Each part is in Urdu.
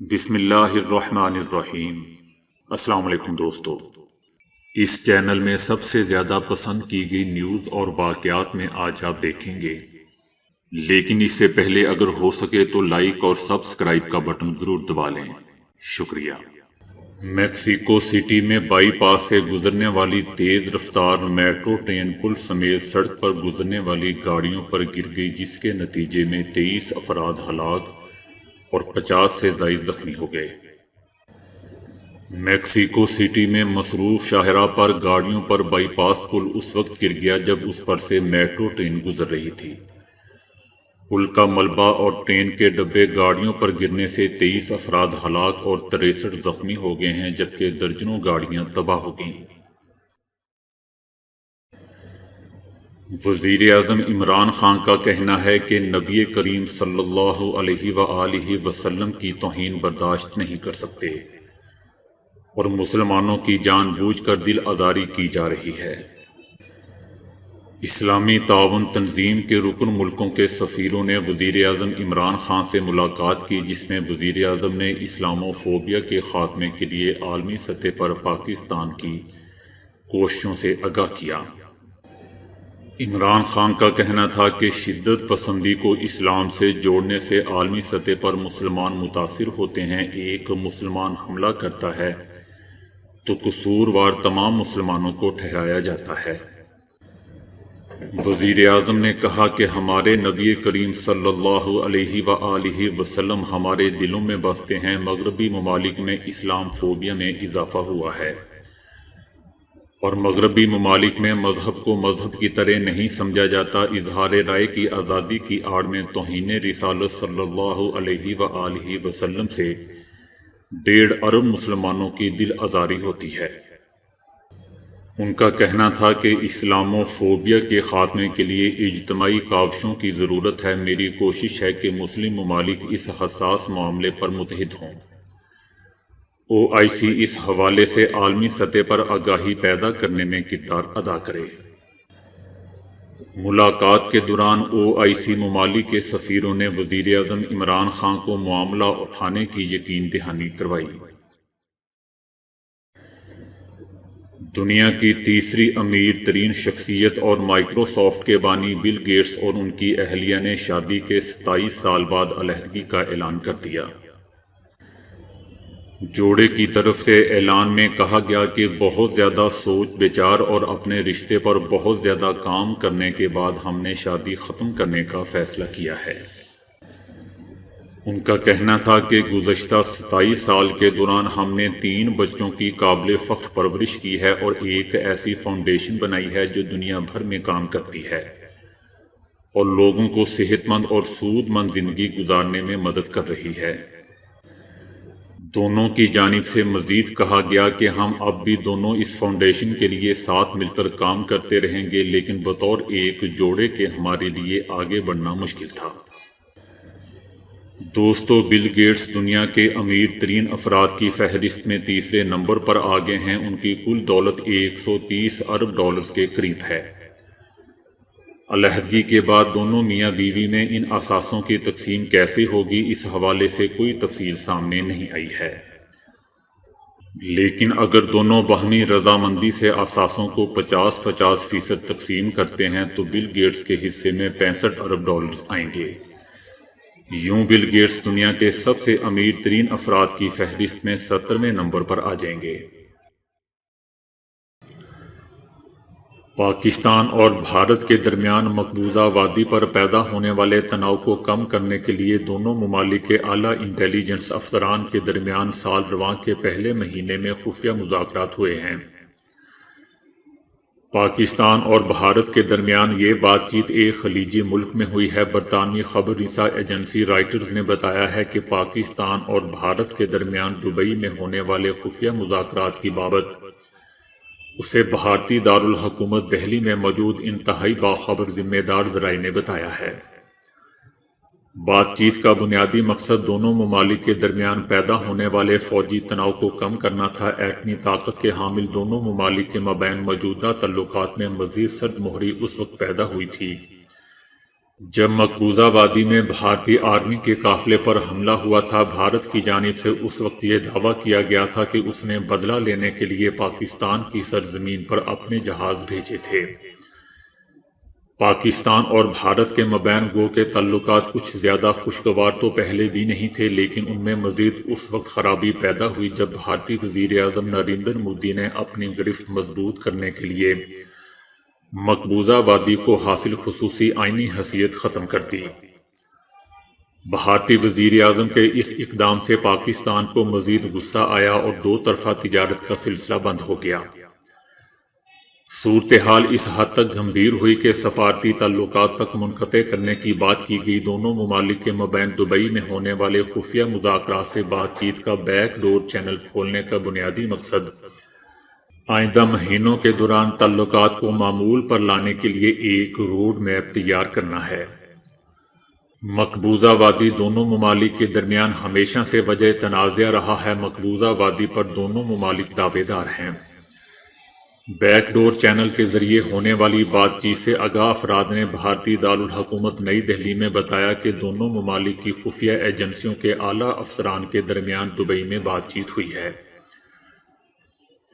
بسم اللہ الرحمن الرحیم۔ السلام علیکم دوستو، اس چینل میں سب سے زیادہ پسند کی گئی نیوز اور واقعات میں آج آپ دیکھیں گے، لیکن اس سے پہلے اگر ہو سکے تو لائک اور سبسکرائب کا بٹن ضرور دبا لیں، شکریہ۔ میکسیکو سٹی میں بائی پاس سے گزرنے والی تیز رفتار میٹرو ٹرین پل سمیت سڑک پر گزرنے والی گاڑیوں پر گر گئی، جس کے نتیجے میں 23 افراد ہلاک اور 50 سے زائد زخمی ہو گئے۔ میکسیکو سٹی میں مصروف شاہراہ پر گاڑیوں پر بائی پاس پل اس وقت گر گیا جب اس پر سے میٹرو ٹرین گزر رہی تھی۔ پل کا ملبہ اور ٹرین کے ڈبے گاڑیوں پر گرنے سے 23 افراد ہلاک اور 63 زخمی ہو گئے ہیں، جبکہ درجنوں گاڑیاں تباہ ہو گئیں۔ وزیر اعظم عمران خان کا کہنا ہے کہ نبی کریم صلی اللہ علیہ وآلہ وسلم کی توہین برداشت نہیں کر سکتے اور مسلمانوں کی جان بوجھ کر دل آزاری کی جا رہی ہے۔ اسلامی تعاون تنظیم کے رکن ملکوں کے سفیروں نے وزیر اعظم عمران خان سے ملاقات کی، جس میں وزیر اعظم نے اسلامو فوبیا کے خاتمے کے لیے عالمی سطح پر پاکستان کی کوششوں سے آگاہ کیا۔ عمران خان کا کہنا تھا کہ شدت پسندی کو اسلام سے جوڑنے سے عالمی سطح پر مسلمان متاثر ہوتے ہیں۔ ایک مسلمان حملہ کرتا ہے تو قصوروار تمام مسلمانوں کو ٹھہرایا جاتا ہے۔ وزیر اعظم نے کہا کہ ہمارے نبی کریم صلی اللہ علیہ وآلہ وسلم ہمارے دلوں میں بستے ہیں۔ مغربی ممالک میں اسلام فوبیا میں اضافہ ہوا ہے اور مغربی ممالک میں مذہب کو مذہب کی طرح نہیں سمجھا جاتا۔ اظہار رائے کی آزادی کی آڑ میں توہین رسالت صلی اللہ علیہ وآلہ وسلم سے 1.5 ارب مسلمانوں کی دل آزاری ہوتی ہے۔ ان کا کہنا تھا کہ اسلامو فوبیا کے خاتمے کے لیے اجتماعی کاوشوں کی ضرورت ہے۔ میری کوشش ہے کہ مسلم ممالک اس حساس معاملے پر متحد ہوں۔ OIC اس حوالے سے عالمی سطح پر آگاہی پیدا کرنے میں کردار ادا کرے۔ ملاقات کے دوران OIC ممالک کے سفیروں نے وزیر اعظم عمران خان کو معاملہ اٹھانے کی یقین دہانی کروائی۔ دنیا کی تیسری امیر ترین شخصیت اور مائیکروسافٹ کے بانی بل گیٹس اور ان کی اہلیہ نے شادی کے 27 سال بعد علیحدگی کا اعلان کر دیا۔ جوڑے کی طرف سے اعلان میں کہا گیا کہ بہت زیادہ سوچ بچار اور اپنے رشتے پر بہت زیادہ کام کرنے کے بعد ہم نے شادی ختم کرنے کا فیصلہ کیا ہے۔ ان کا کہنا تھا کہ گزشتہ 27 سال کے دوران ہم نے 3 بچوں کی قابل فخر پرورش کی ہے اور ایک ایسی فاؤنڈیشن بنائی ہے جو دنیا بھر میں کام کرتی ہے اور لوگوں کو صحت مند اور سود مند زندگی گزارنے میں مدد کر رہی ہے۔ دونوں کی جانب سے مزید کہا گیا کہ ہم اب بھی دونوں اس فاؤنڈیشن کے لیے ساتھ مل کر کام کرتے رہیں گے، لیکن بطور ایک جوڑے کے ہمارے لیے آگے بڑھنا مشکل تھا۔ دوستو، بل گیٹس دنیا کے امیر ترین افراد کی فہرست میں تیسرے نمبر پر آ گئے ہیں۔ ان کی کل دولت 130 ارب ڈالرز کے قریب ہے۔ علیحدگی کے بعد دونوں میاں بیوی میں ان اثاثوں کی تقسیم کیسے ہوگی، اس حوالے سے کوئی تفصیل سامنے نہیں آئی ہے، لیکن اگر دونوں باہمی رضامندی سے اثاثوں کو 50-50% تقسیم کرتے ہیں تو بل گیٹس کے حصے میں 65 ارب ڈالرز آئیں گے۔ یوں بل گیٹس دنیا کے سب سے امیر ترین افراد کی فہرست میں 70ویں نمبر پر آ جائیں گے۔ پاکستان اور بھارت کے درمیان مقبوضہ وادی پر پیدا ہونے والے تناؤ کو کم کرنے کے لیے دونوں ممالک کے اعلیٰ انٹیلی جنس افسران کے درمیان سال رواں کے پہلے مہینے میں خفیہ مذاکرات ہوئے ہیں۔ پاکستان اور بھارت کے درمیان یہ بات چیت ایک خلیجی ملک میں ہوئی ہے۔ برطانوی خبر رساں ایجنسی رائٹرز نے بتایا ہے کہ پاکستان اور بھارت کے درمیان دبئی میں ہونے والے خفیہ مذاکرات کی بابت اسے بھارتی دارالحکومت دہلی میں موجود انتہائی باخبر ذمہ دار ذرائع نے بتایا ہے۔ بات چیت کا بنیادی مقصد دونوں ممالک کے درمیان پیدا ہونے والے فوجی تناؤ کو کم کرنا تھا۔ ایٹمی طاقت کے حامل دونوں ممالک کے مابین موجودہ تعلقات میں مزید سرد مہری اس وقت پیدا ہوئی تھی جب مقبوضہ وادی میں بھارتی آرمی کے قافلے پر حملہ ہوا تھا، بھارت کی جانب سے اس وقت یہ دعویٰ کیا گیا تھا کہ اس نے بدلہ لینے کے لیے پاکستان کی سرزمین پر اپنے جہاز بھیجے تھے۔ پاکستان اور بھارت کے مابین گو کے تعلقات کچھ زیادہ خوشگوار تو پہلے بھی نہیں تھے، لیکن ان میں مزید اس وقت خرابی پیدا ہوئی جب بھارتی وزیر اعظم نریندر مودی نے اپنی گرفت مضبوط کرنے کے لیے مقبوضہ وادی کو حاصل خصوصی آئینی حیثیت ختم کر دی۔ بھارتی وزیر اعظم کے اس اقدام سے پاکستان کو مزید غصہ آیا اور دو طرفہ تجارت کا سلسلہ بند ہو گیا۔ صورتحال اس حد تک گمبھیر ہوئی کہ سفارتی تعلقات تک منقطع کرنے کی بات کی گئی۔ دونوں ممالک کے مابین دبئی میں ہونے والے خفیہ مذاکرات سے بات چیت کا بیک ڈور چینل کھولنے کا بنیادی مقصد آئندہ مہینوں کے دوران تعلقات کو معمول پر لانے کے لیے ایک روڈ میپ تیار کرنا ہے۔ مقبوضہ وادی دونوں ممالک کے درمیان ہمیشہ سے وجہ تنازع رہا ہے۔ مقبوضہ وادی پر دونوں ممالک دعوے دار ہیں۔ بیک ڈور چینل کے ذریعے ہونے والی بات چیت سے آگاہ افراد نے بھارتی دارالحکومت نئی دہلی میں بتایا کہ دونوں ممالک کی خفیہ ایجنسیوں کے اعلیٰ افسران کے درمیان دبئی میں بات چیت ہوئی ہے۔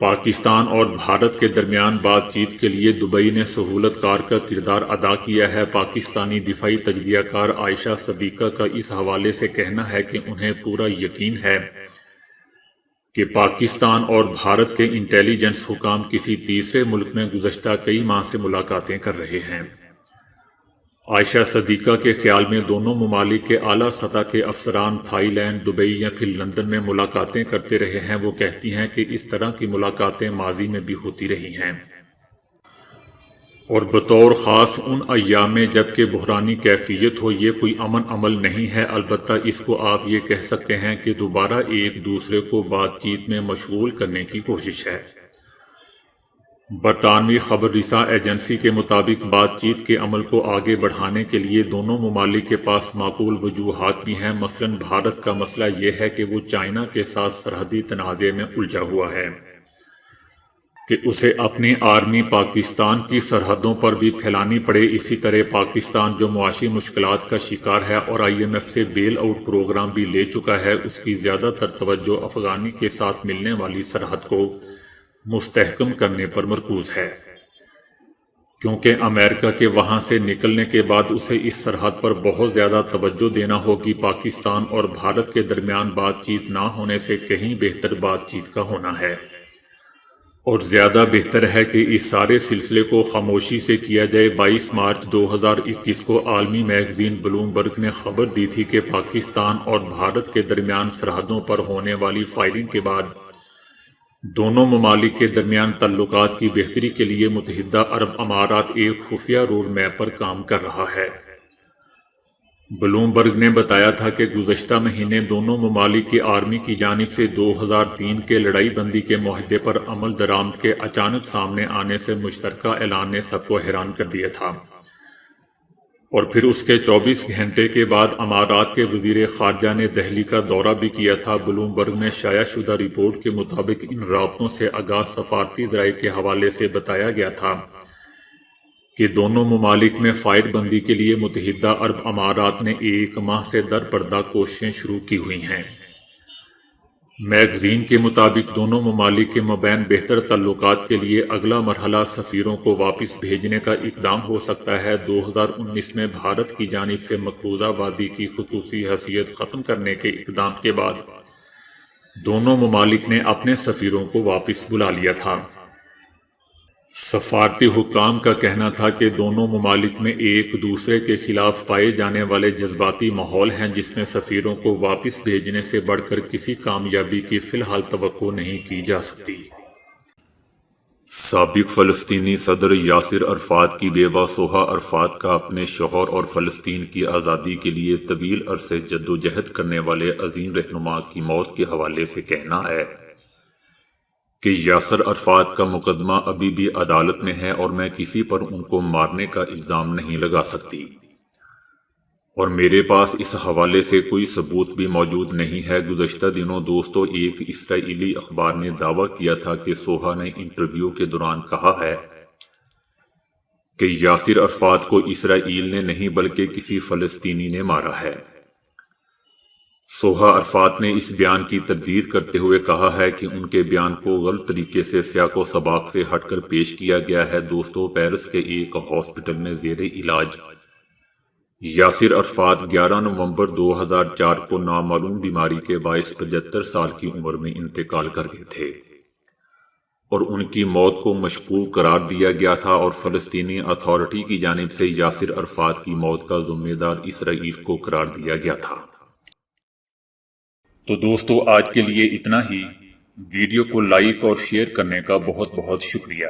پاکستان اور بھارت کے درمیان بات چیت کے لیے دبئی نے سہولت کار کا کردار ادا کیا ہے۔ پاکستانی دفاعی تجزیہ کار عائشہ صدیقہ کا اس حوالے سے کہنا ہے کہ انہیں پورا یقین ہے کہ پاکستان اور بھارت کے انٹیلی جنس حکام کسی تیسرے ملک میں گزشتہ کئی ماہ سے ملاقاتیں کر رہے ہیں۔ عائشہ صدیقہ کے خیال میں دونوں ممالک کے اعلیٰ سطح کے افسران تھائی لینڈ، دبئی یا پھر لندن میں ملاقاتیں کرتے رہے ہیں۔ وہ کہتی ہیں کہ اس طرح کی ملاقاتیں ماضی میں بھی ہوتی رہی ہیں، اور بطور خاص ان ایام میں جب کہ بحرانی کیفیت ہو۔ یہ کوئی امن عمل نہیں ہے، البتہ اس کو آپ یہ کہہ سکتے ہیں کہ دوبارہ ایک دوسرے کو بات چیت میں مشغول کرنے کی کوشش ہے۔ برطانوی خبر رساں ایجنسی کے مطابق بات چیت کے عمل کو آگے بڑھانے کے لیے دونوں ممالک کے پاس معقول وجوہات بھی ہیں۔ مثلاً بھارت کا مسئلہ یہ ہے کہ وہ چائنا کے ساتھ سرحدی تنازع میں الجھا ہوا ہے کہ اسے اپنی آرمی پاکستان کی سرحدوں پر بھی پھیلانی پڑے۔ اسی طرح پاکستان جو معاشی مشکلات کا شکار ہے اور IMF سے بیل آؤٹ پروگرام بھی لے چکا ہے، اس کی زیادہ تر توجہ افغانی کے ساتھ ملنے والی سرحد کو مستحکم کرنے پر مرکوز ہے، کیونکہ امریکہ کے وہاں سے نکلنے کے بعد اسے اس سرحد پر بہت زیادہ توجہ دینا ہوگی۔ پاکستان اور بھارت کے درمیان بات چیت نہ ہونے سے کہیں بہتر بات چیت کا ہونا ہے، اور زیادہ بہتر ہے کہ اس سارے سلسلے کو خاموشی سے کیا جائے۔ 22 مارچ 2021 کو عالمی میگزین بلومبرگ نے خبر دی تھی کہ پاکستان اور بھارت کے درمیان سرحدوں پر ہونے والی فائرنگ کے بعد دونوں ممالک کے درمیان تعلقات کی بہتری کے لیے متحدہ عرب امارات ایک خفیہ روڈ میپ پر کام کر رہا ہے۔ بلومبرگ نے بتایا تھا کہ گزشتہ مہینے دونوں ممالک کی آرمی کی جانب سے 2003 کے لڑائی بندی کے معاہدے پر عمل درآمد کے اچانک سامنے آنے سے مشترکہ اعلان نے سب کو حیران کر دیا تھا، اور پھر اس کے 24 گھنٹے کے بعد امارات کے وزیر خارجہ نے دہلی کا دورہ بھی کیا تھا۔ بلومبرگ نے شائع شدہ رپورٹ کے مطابق ان رابطوں سے آگاہ سفارتی ذرائع کے حوالے سے بتایا گیا تھا کہ دونوں ممالک میں فائر بندی کے لیے متحدہ عرب امارات نے 1 ماہ سے درپردہ کوششیں شروع کی ہوئی ہیں۔ میگزین کے مطابق دونوں ممالک کے مابین بہتر تعلقات کے لیے اگلا مرحلہ سفیروں کو واپس بھیجنے کا اقدام ہو سکتا ہے۔ 2019 میں بھارت کی جانب سے مقبوضہ وادی کی خصوصی حیثیت ختم کرنے کے اقدام کے بعد دونوں ممالک نے اپنے سفیروں کو واپس بلا لیا تھا۔ سفارتی حکام کا کہنا تھا کہ دونوں ممالک میں ایک دوسرے کے خلاف پائے جانے والے جذباتی ماحول ہیں، جس میں سفیروں کو واپس بھیجنے سے بڑھ کر کسی کامیابی کی فی الحال توقع نہیں کی جا سکتی۔ سابق فلسطینی صدر یاسر عرفات کی بیوہ سوہا عرفات کا اپنے شوہر اور فلسطین کی آزادی کے لیے طویل عرصے جدوجہد کرنے والے عظیم رہنما کی موت کے حوالے سے کہنا ہے کہ یاسر عرفات کا مقدمہ ابھی بھی عدالت میں ہے اور میں کسی پر ان کو مارنے کا الزام نہیں لگا سکتی، اور میرے پاس اس حوالے سے کوئی ثبوت بھی موجود نہیں ہے۔ گزشتہ دنوں دوستو، ایک اسرائیلی اخبار نے دعویٰ کیا تھا کہ سوہا نے انٹرویو کے دوران کہا ہے کہ یاسر عرفات کو اسرائیل نے نہیں بلکہ کسی فلسطینی نے مارا ہے۔ سوہا عرفات نے اس بیان کی تردید کرتے ہوئے کہا ہے کہ ان کے بیان کو غلط طریقے سے سیاق و سباق سے ہٹ کر پیش کیا گیا ہے۔ دوستو، پیرس کے ایک ہاسپٹل میں زیر علاج یاسر عرفات 11 نومبر 2004 کو نامعلوم بیماری کے باعث 75 سال کی عمر میں انتقال کر گئے تھے اور ان کی موت کو مشکوک قرار دیا گیا تھا، اور فلسطینی اتھارٹی کی جانب سے یاسر عرفات کی موت کا ذمہ دار اسرائیل کو قرار دیا گیا تھا۔ تو دوستو، آج کے لیے اتنا ہی۔ ویڈیو کو لائک اور شیئر کرنے کا بہت بہت شکریہ۔